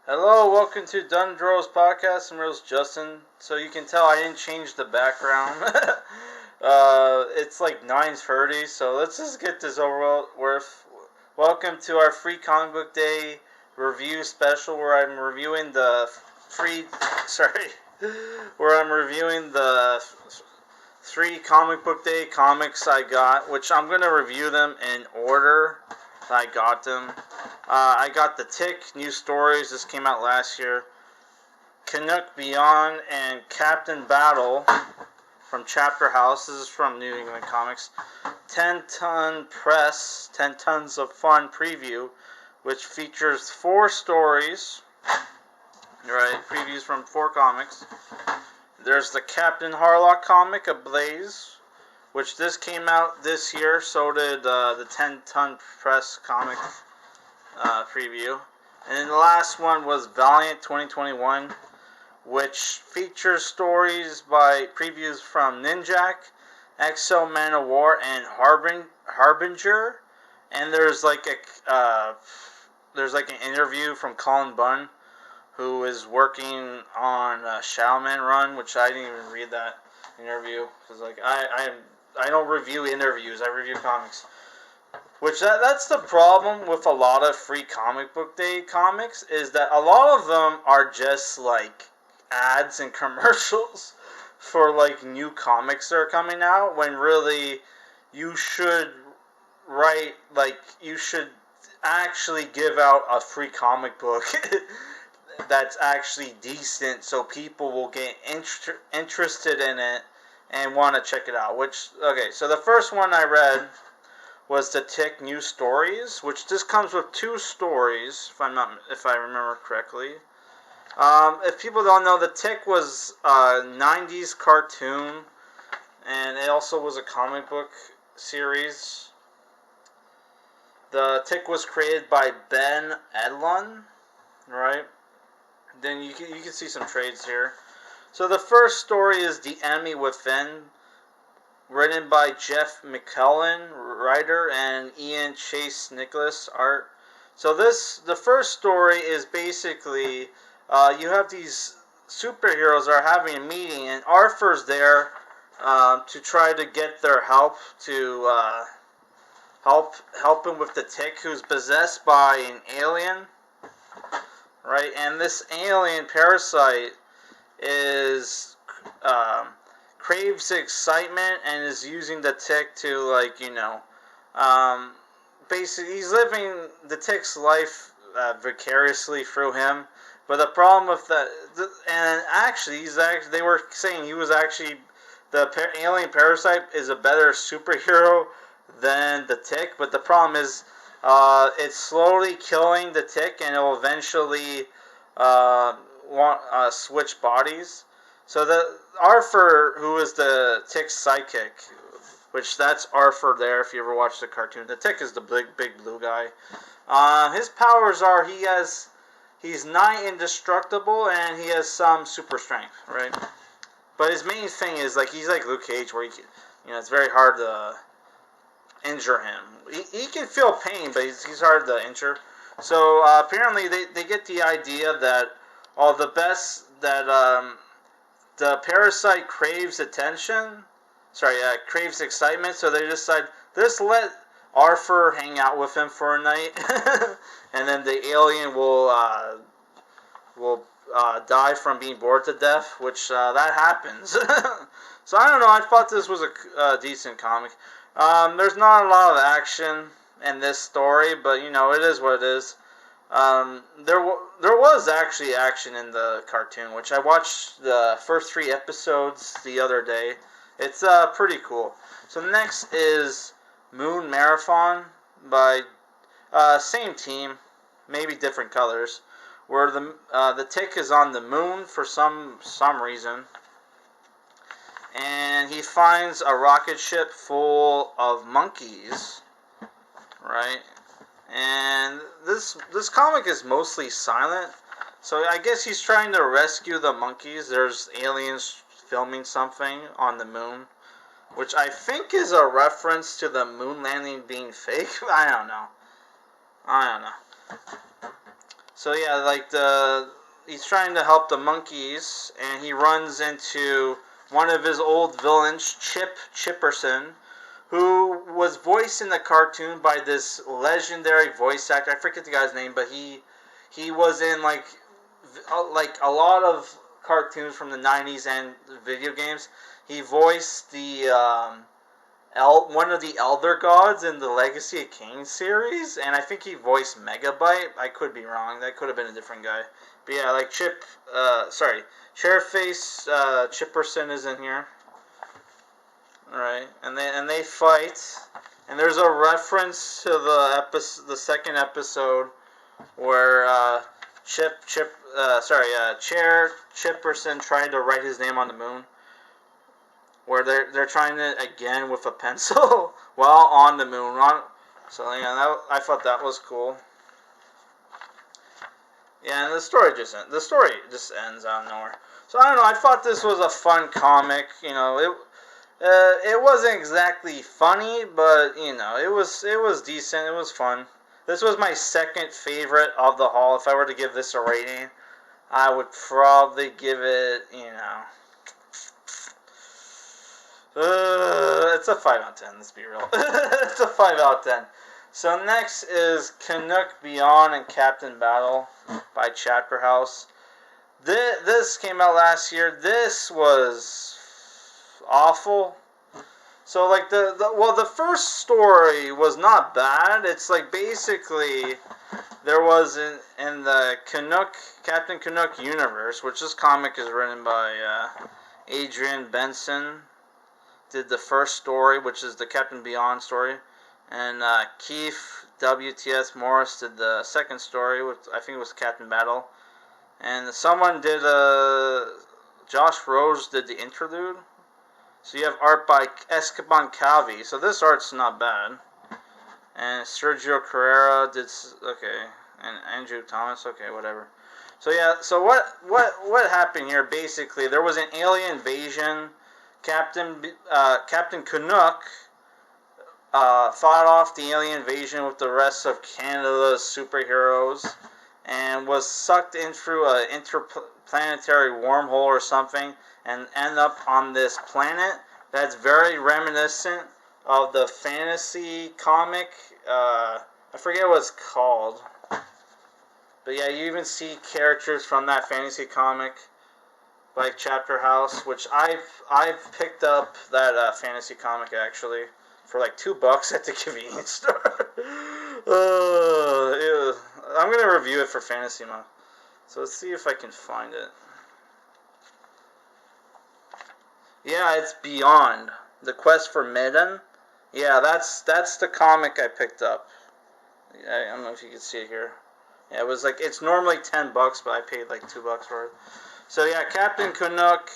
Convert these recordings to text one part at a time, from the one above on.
Hello, welcome to Dundros Podcast. I'm Rose Justin. So you can tell I didn't change the background. It's like 9:30, so let's just get this over with. Welcome to our free comic book day review special where I'm reviewing the free, sorry, where I'm reviewing the 3 comic book day comics I got, which I'm going to review them in order I got them. I got The Tick, New Stories, this came out last year. Canuck Beyond and Captain Battle from Chapter House. This is from New England Comics. 10-Ton Press, 10 Tons of Fun preview, which features 4 stories. Right, previews from 4 comics. There's the Captain Harlock comic, ABLAZE, which this came out this year. So did the 10-Ton Press comic preview. And then the last one was Valiant 2021, which features stories by previews from Ninjak, Exo Manowar, and Harbinger. And there's like an interview from Colin Bunn, who is working on Shaolin Run, which I didn't even read that interview because like I don't review interviews, I review comics. Which that's the problem with a lot of free comic book day comics, is that a lot of them are just like ads and commercials for like new comics that are coming out, when really you should you should actually give out a free comic book that's actually decent, so people will get interested in it and want to check it out. Okay, so the first one I read was The Tick, New Stories, which this comes with 2 stories, if I remember correctly. If people don't know, The Tick was a 90s cartoon, and it also was a comic book series. The Tick was created by Ben Edlund, right? Then you can see some trades here. So the first story is The Enemy Within, written by Jeff McClellan, writer, and Ian Chase Nicholas, art. So the first story is basically you have these superheroes that are having a meeting, and Arthur's there to try to get their help to help him with the Tick, who's possessed by an alien. Right, and this alien parasite is craves excitement and is using the Tick to basically he's living the Tick's life vicariously through him. But the problem with that, and actually they were saying he was actually the alien parasite is a better superhero than the Tick. But the problem is, it's slowly killing the Tick, and it will eventually switch bodies. So the Arthur, who is the Tick's sidekick, which that's Arthur there if you ever watched the cartoon. The Tick is the big blue guy. His powers are he's nigh indestructible, and he has some super strength, right? But his main thing is he's like Luke Cage, where it's very hard to injure him. He can feel pain, but he's hard to injure. So apparently they get the idea that the parasite craves attention. Craves excitement. So they decide, let's let Arthur hang out with him for a night, and then the alien will die from being bored to death, which that happens. So I don't know. I thought this was a decent comic. There's not a lot of action in this story, but it is what it is. There was actually action in the cartoon, which I watched the first 3 episodes the other day. It's pretty cool. So next is Moon Marathon by same team, maybe different colors, where the Tick is on the moon for some reason. And he finds a rocket ship full of monkeys, right? And this comic is mostly silent, so I guess he's trying to rescue the monkeys. There's aliens filming something on the moon, which I think is a reference to the moon landing being fake. I don't know. So yeah, like he's trying to help the monkeys, and he runs into one of his old villains, Chipperson, who was voiced in the cartoon by this legendary voice actor. I forget the guy's name, but he was in like a lot of cartoons from the 90s and video games. He voiced the one of the Elder Gods in the Legacy of Kain series, and I think he voiced Megabyte. I could be wrong. That could have been a different guy. But yeah, like Chairface Chipperson is in here. Alright, and they fight, and there's a reference to the second episode where Chair Chipperson tried to write his name on the moon, where they're trying to again with a pencil while on the moon. So yeah, I thought that was cool. Yeah, and the story just ends out of nowhere. So I don't know. I thought this was a fun comic. You know, it wasn't exactly funny, but you know, it was decent. It was fun. This was my second favorite of the haul. If I were to give this a rating, I would probably give it, you know, it's a 5 out of 10. Let's be real. It's a 5 out of 10. So next is Canuck Beyond and Captain Battle by Chapter House. This came out last year. This was awful. So like the first story was not bad. It's like basically there was in the Captain Canuck universe, which this comic is written by Adrian Benson. Did the first story, which is the Captain Beyond story, and Keith WTS Morris did the second story, which I think it was Captain Battle, and someone did Josh Rose did the interlude. So you have art by Esteban Cavi. So this art's not bad. And Sergio Ferreira did and Andrew Thomas. Okay, whatever. So yeah. So what happened here? Basically, there was an alien invasion. Captain Canuck fought off the alien invasion with the rest of Canada's superheroes, and was sucked in through an interplanetary wormhole or something, and end up on this planet that's very reminiscent of the fantasy comic. I forget what it's called, but yeah, you even see characters from that fantasy comic, like Chapter House, which I've picked up that fantasy comic actually for like $2 at the convenience store. I'm gonna review it for Fantasy Month, so let's see if I can find it. Yeah, it's Beyond the Quest for Medan. Yeah, that's the comic I picked up. I don't know if you can see it here. Yeah, it was like, it's normally $10, but I paid like $2 for it. So yeah, Captain Canuck,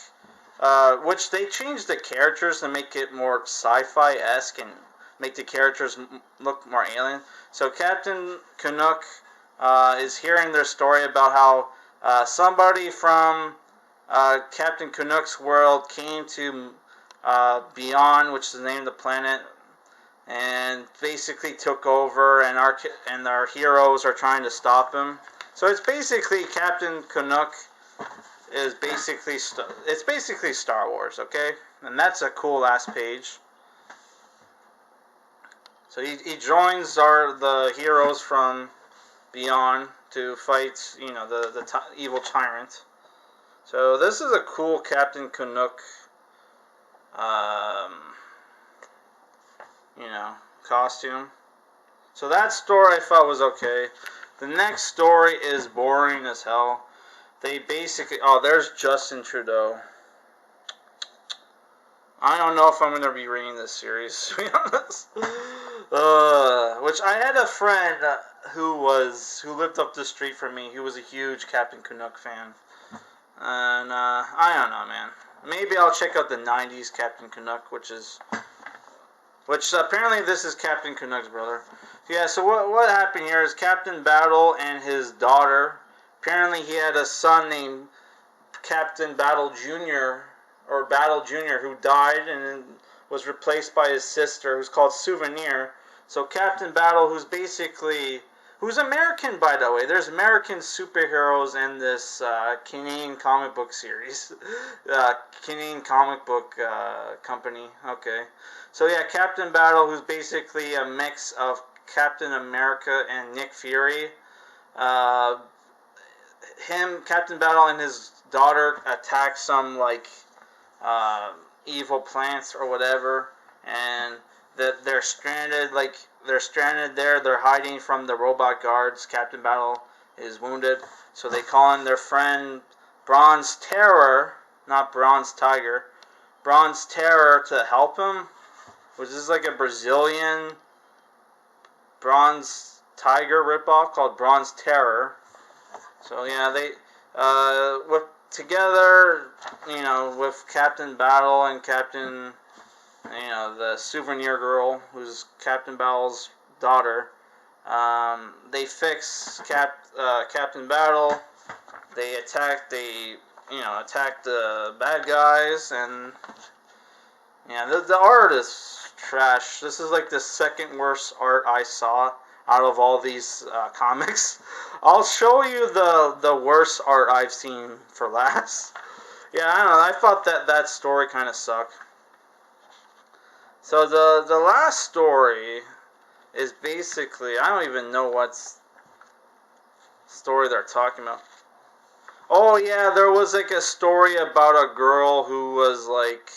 which they changed the characters to make it more sci-fi-esque and make the characters look more alien. So Captain Canuck is hearing their story about how somebody from Captain Canuck's world came to Beyond, which is the name of the planet, and basically took over, and our heroes are trying to stop him. So it's basically Captain Canuck is basically Star Wars, okay? And that's a cool last page. So he joins the heroes from Beyond to fight, you know, the evil tyrant. So this is a cool Captain Canuck, you know, costume. So that story I thought was okay. The next story is boring as hell. They basically... Oh, there's Justin Trudeau. I don't know if I'm going to be reading this series, to be honest. Which I had a friend who lived up the street from me. He was a huge Captain Canuck fan. And I don't know, man. Maybe I'll check out the 90s Captain Canuck, which apparently this is Captain Canuck's brother. Yeah, so what happened here is Captain Battle and his daughter... Apparently he had a son named Captain Battle Jr. or Battle Jr. who died and was replaced by his sister, who's called Souvenir. So Captain Battle, who's basically who's American, by the way. There's American superheroes in this Canadian comic book series. Canadian comic book company. Okay. So yeah, Captain Battle, who's basically a mix of Captain America and Nick Fury. Captain Battle, and his daughter attack some, like, evil plants or whatever, and that they're stranded, there. They're hiding from the robot guards. Captain Battle is wounded, so they call in their friend Bronze Terror, not Bronze Tiger, Bronze Terror, to help him, which is like a Brazilian Bronze Tiger ripoff called Bronze Terror. So yeah, they with together, with Captain Battle and Captain, the Souvenir Girl, who's Captain Battle's daughter. They fix Captain Battle. They attack the bad guys, and yeah, the art is trash. This is like the second worst art I saw out of all these comics. I'll show you the worst art I've seen for last. Yeah, I don't know. I thought that story kind of sucked. So the last story is basically, I don't even know what story they're talking about. Oh yeah, there was like a story about a girl who was like,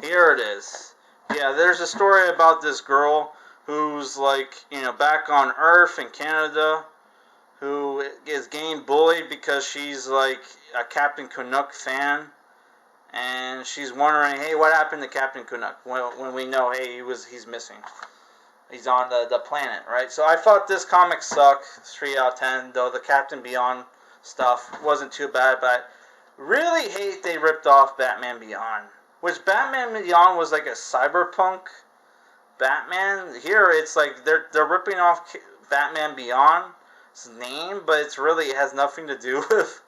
here it is. Yeah, there's a story about this girl who's like, back on Earth in Canada, who is getting bullied because she's like a Captain Canuck fan, and she's wondering, hey, what happened to Captain Canuck? When we know, hey, he's missing. He's on the planet, right? So I thought this comic sucked, 3 out of 10, though the Captain Beyond stuff wasn't too bad, but I really hate they ripped off Batman Beyond. Which Batman Beyond was like a cyberpunk Batman. Here it's like they're ripping off Batman Beyond's name, but it has nothing to do with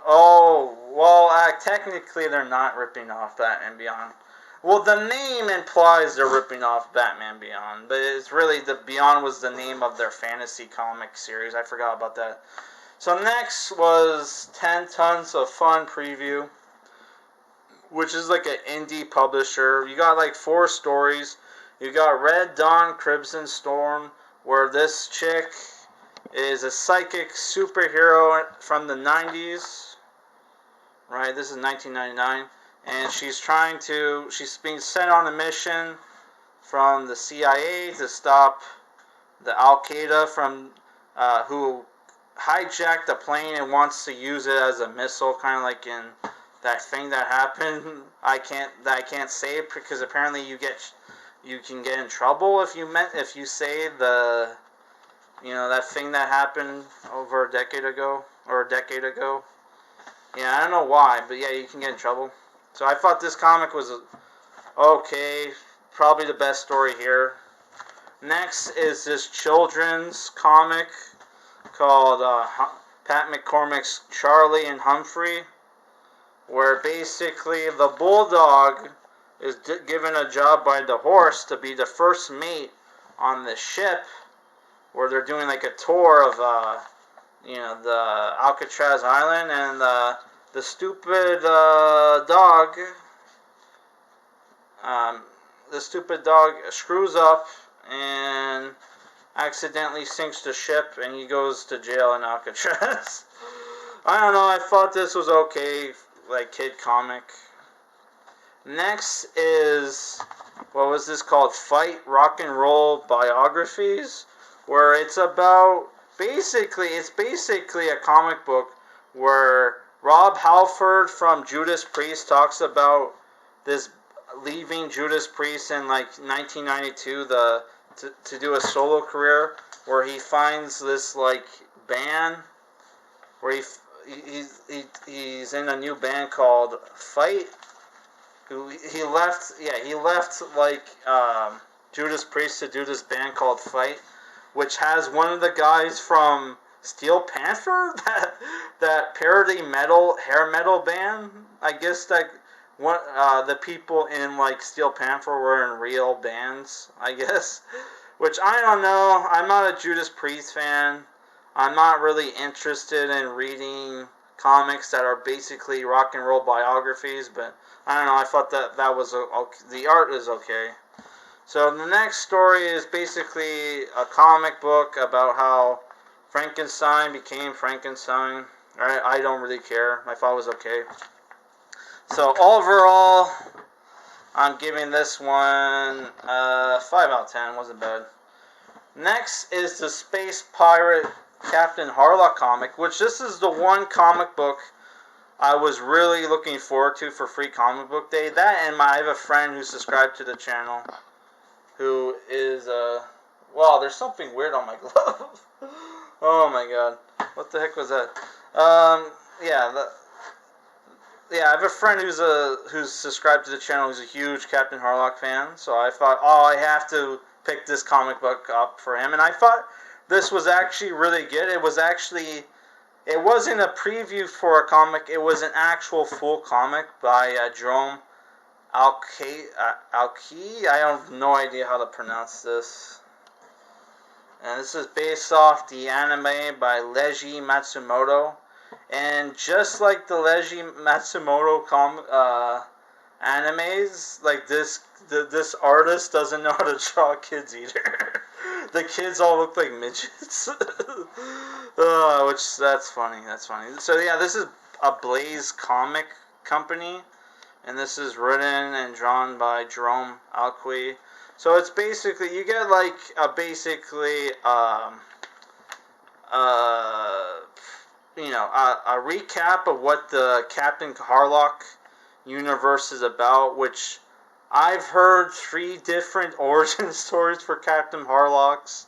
Oh, well, technically they're not ripping off Batman Beyond. Well, the name implies they're ripping off Batman Beyond, but it's really, the Beyond was the name of their fantasy comic series. I forgot about that. So next was 10 Tons of Fun preview, which is like an indie publisher. You got like 4 stories. You got Red Dawn Crimson Storm, where this chick is a psychic superhero from the 90s. Right, this is 1999. And she's being sent on a mission from the CIA to stop the Al-Qaeda from, who hijacked the plane and wants to use it as a missile, kind of like in that thing that happened. I can't say it because apparently you can get in trouble if you say that thing that happened over a decade ago. Yeah, I don't know why, but yeah, you can get in trouble. So I thought this comic was okay, probably the best story here. Next is this children's comic called Pat McCormick's Charlie and Humphrey, where basically the bulldog is given a job by the horse to be the first mate on the ship, where they're doing like a tour of the Alcatraz Island, and the stupid dog screws up and accidentally sinks the ship, and he goes to jail in Alcatraz. I don't know, I thought this was okay, like kid comic. Next is, what was this called? Fight Rock and Roll Biographies, where it's about, it's basically a comic book where Rob Halford from Judas Priest talks about this leaving Judas Priest in like 1992 to do a solo career, where he finds this like band where he's in a new band called Fight. He left like Judas Priest to do this band called Fight, which has one of the guys from Steel Panther, that parody hair metal band. I guess that the people in like Steel Panther were in real bands, I guess. Which, I don't know. I'm not a Judas Priest fan. I'm not really interested in reading comics that are basically rock and roll biographies, but I don't know. I thought that was okay. The art is okay. So the next story is basically a comic book about how Frankenstein became Frankenstein. I don't really care. I thought it was okay. So overall, I'm giving this one 5 out of 10. Wasn't bad. Next is the Space Pirate Captain Harlock comic, which this is the one comic book I was really looking forward to for Free Comic Book Day. That and I have a friend who's subscribed to the channel who is, wow, there's something weird on my glove. Oh my god. What the heck was that? Yeah, yeah, I have a friend who's subscribed to the channel who's a huge Captain Harlock fan, so I thought, oh, I have to pick this comic book up for him, and I thought this was actually really good. It wasn't a preview for a comic, it was an actual full comic by Jerome Alki. I have no idea how to pronounce this. And this is based off the anime by Leiji Matsumoto. And just like the Leiji Matsumoto animes, like this artist doesn't know how to draw kids either. The kids all look like midgets. Which, that's funny. So yeah, this is ABLAZE comic company. And this is written and drawn by Jerome Alki. So it's basically, you get like a recap of what the Captain Harlock universe is about, which I've heard 3 different origin stories for Captain Harlock's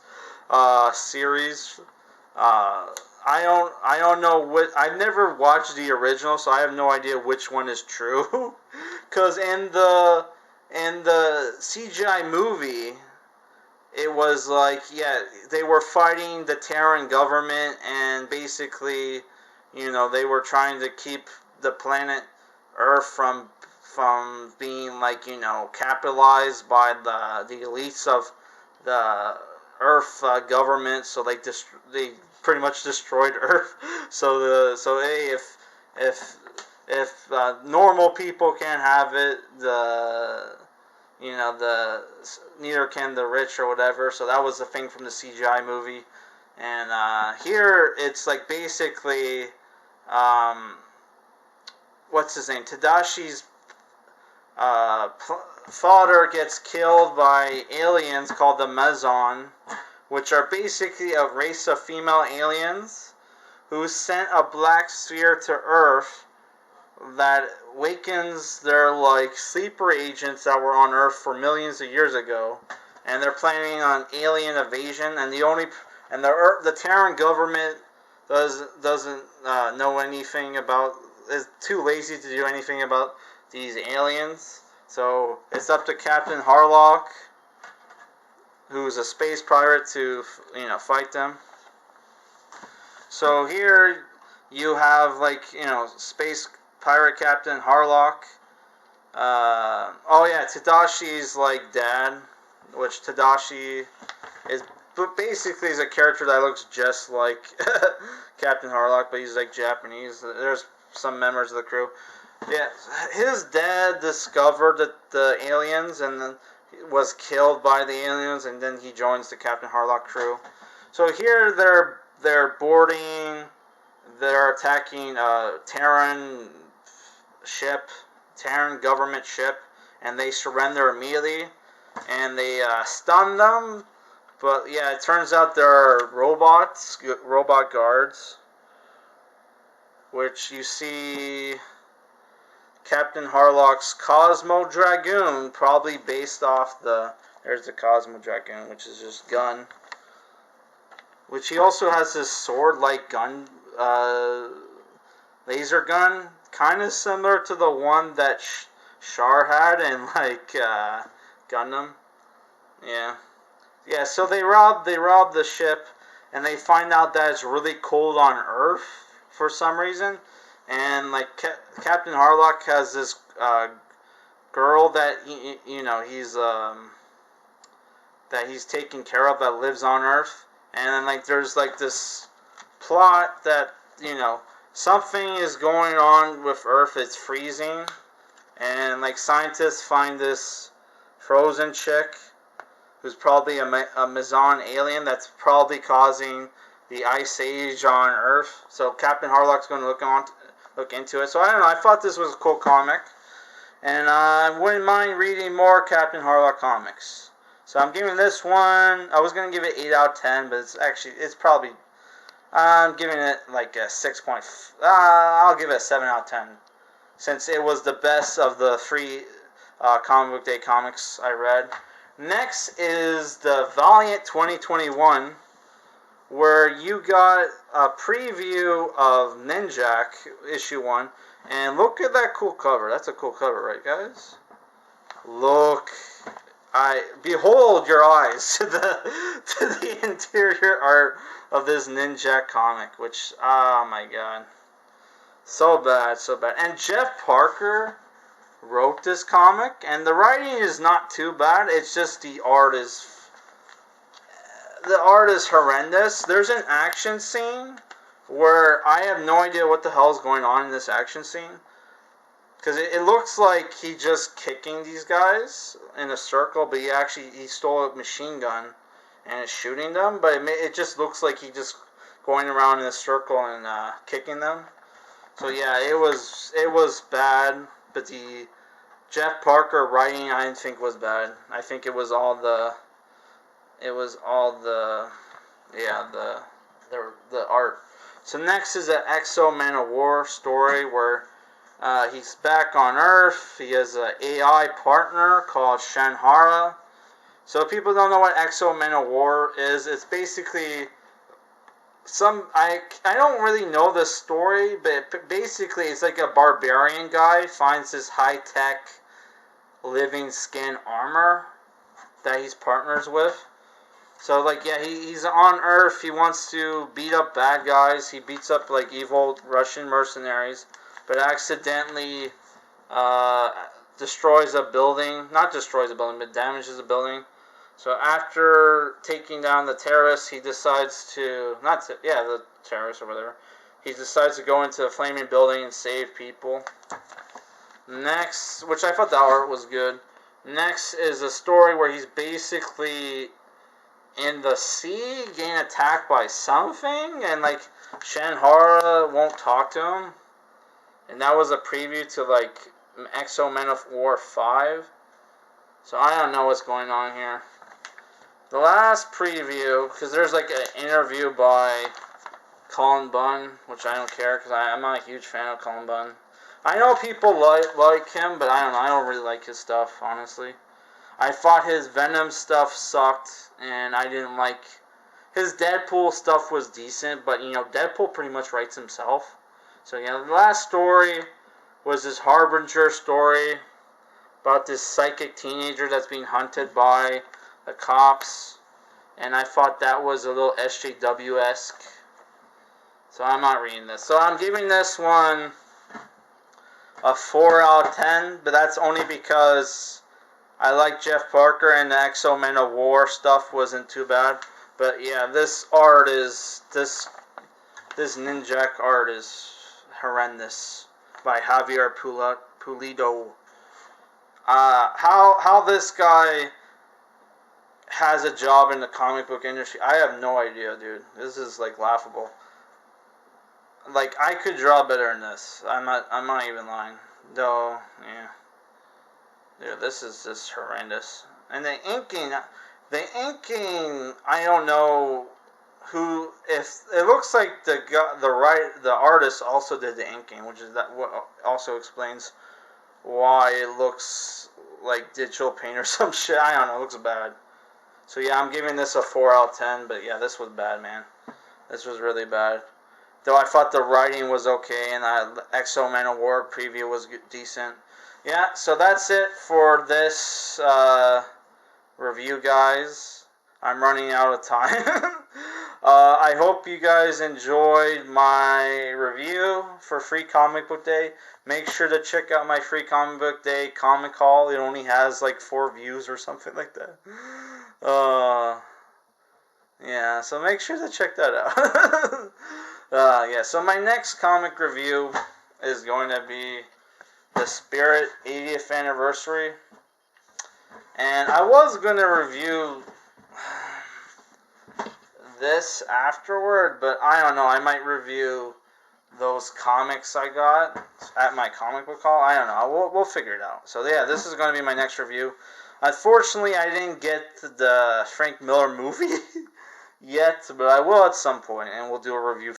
series. I don't know what, I've never watched the original, so I have no idea which one is true. Cause in the CGI movie, it was like, yeah, they were fighting the Terran government, and basically, they were trying to keep the planet Earth from being like, capitalized by the elites of the Earth government. So they pretty much destroyed Earth. So hey, if normal people can't have it, neither can the rich or whatever. So that was the thing from the CGI movie. And here it's like basically, what's his name? Tadashi's father gets killed by aliens called the Mezon, which are basically a race of female aliens who sent a black sphere to Earth that wakens their like sleeper agents that were on Earth for millions of years ago, and they're planning on alien invasion. And the Terran government doesn't know anything about, is too lazy to do anything about these aliens. So it's up to Captain Harlock, who's a space pirate, to fight them. So here you have like space pirate Captain Harlock. Oh yeah, Tadashi's like dad, which Tadashi is, but basically is a character that looks just like Captain Harlock, but he's like Japanese. There's some members of the crew. Yeah, his dad discovered the aliens and then was killed by the aliens, and then he joins the Captain Harlock crew. So here they're boarding, they're attacking a Terran government ship, and they surrender immediately, and they stun them. But yeah, it turns out they're robot guards, which you see Captain Harlock's Cosmo Dragoon, probably based off there's the Cosmo Dragoon, which is just gun. Which he also has this sword-like gun, laser gun, kind of similar to the one that Char had in like Gundam. Yeah. So they rob the ship, and they find out that it's really cold on Earth for some reason. And like Captain Harlock has this girl that he's that he's taken care of that lives on Earth. And then, like, there's, like, this plot that, you know, something is going on with Earth. It's freezing. And, like, scientists find this frozen chick who's probably a Mizan alien that's probably causing the Ice Age on Earth. So Captain Harlock's going to look into it. So I don't know. I thought this was a cool comic. And I wouldn't mind reading more Captain Harlock comics. So I'm giving this one, I was going to give it 8 out of 10, but it's probably, I'm giving it like a 6 point, I'll give it a 7 out of 10. Since it was the best of the 3 Comic Book Day comics I read. Next is the Valiant 2021, where you got a preview of Ninjak, issue 1. And look at that cool cover. That's a cool cover, right, guys? Look. Behold your eyes to the interior art of this Ninjak comic, which, oh my god. So bad, so bad. And Jeff Parker wrote this comic, and the writing is not too bad. It's just the art is horrendous. There's an action scene where I have no idea what the hell is going on in this action scene. Because it looks like he's just kicking these guys in a circle, but he stole a machine gun and is shooting them. But it just looks like he's just going around in a circle and kicking them. So yeah, it was bad. But the Jeff Parker writing I didn't think was bad. I think it was all the art. So next is an Exo Manowar story where he's back on Earth. He has an AI partner called Shanhara. So if people don't know what Exo Manowar is, it's basically I don't really know the story, but basically it's like a barbarian guy finds this high-tech living skin armor that he's partners with. So, like, yeah, he's on Earth. He wants to beat up bad guys. He beats up, like, evil Russian mercenaries, but accidentally destroys a building. Not destroys a building, but damages a building. So after taking down the terrorists, he decides to... the terrorists or whatever. He decides to go into the flaming building and save people. Next, which I thought the art was good. Next is a story where he's basically in the sea, getting attacked by something, and like Shanhara won't talk to him. And that was a preview to like Exo Manowar 5. So I don't know what's going on here. The last preview, because there's like an interview by Colin Bunn, which I don't care because I'm not a huge fan of Colin Bunn. I know people like him, but I don't know. I don't really like his stuff, honestly. I thought his Venom stuff sucked, and I didn't like... His Deadpool stuff was decent, but, you know, Deadpool pretty much writes himself. So, yeah, the last story was this Harbinger story about this psychic teenager that's being hunted by the cops, and I thought that was a little SJW-esque. So I'm not reading this. So I'm giving this one a 4 out of 10, but that's only because I like Jeff Parker and the Exo Manowar stuff wasn't too bad. But yeah, this art is, this Ninjak art is horrendous by Javier Pulido. How this guy has a job in the comic book industry, I have no idea, dude. This is like laughable. Like, I could draw better than this. I'm not even lying. Though, yeah. Dude, this is just horrendous. And the inking, I don't know who, if, it looks like the artist also did the inking, which is what also explains why it looks like digital paint or some shit. I don't know, it looks bad. So yeah, I'm giving this a 4 out of 10, but yeah, this was bad, man. This was really bad. Though I thought the writing was okay, and the Exo Manowar preview was decent. Yeah, so that's it for this review, guys. I'm running out of time. I hope you guys enjoyed my review for Free Comic Book Day. Make sure to check out my Free Comic Book Day comic haul. It only has like 4 views or something like that. Yeah, so make sure to check that out. Yeah, so my next comic review is going to be the Spirit 80th Anniversary. And I was going to review this afterward, but I don't know. I might review those comics I got at my comic book haul. I don't know. We'll figure it out. So yeah, this is going to be my next review. Unfortunately, I didn't get the Frank Miller movie yet, but I will at some point, and we'll do a review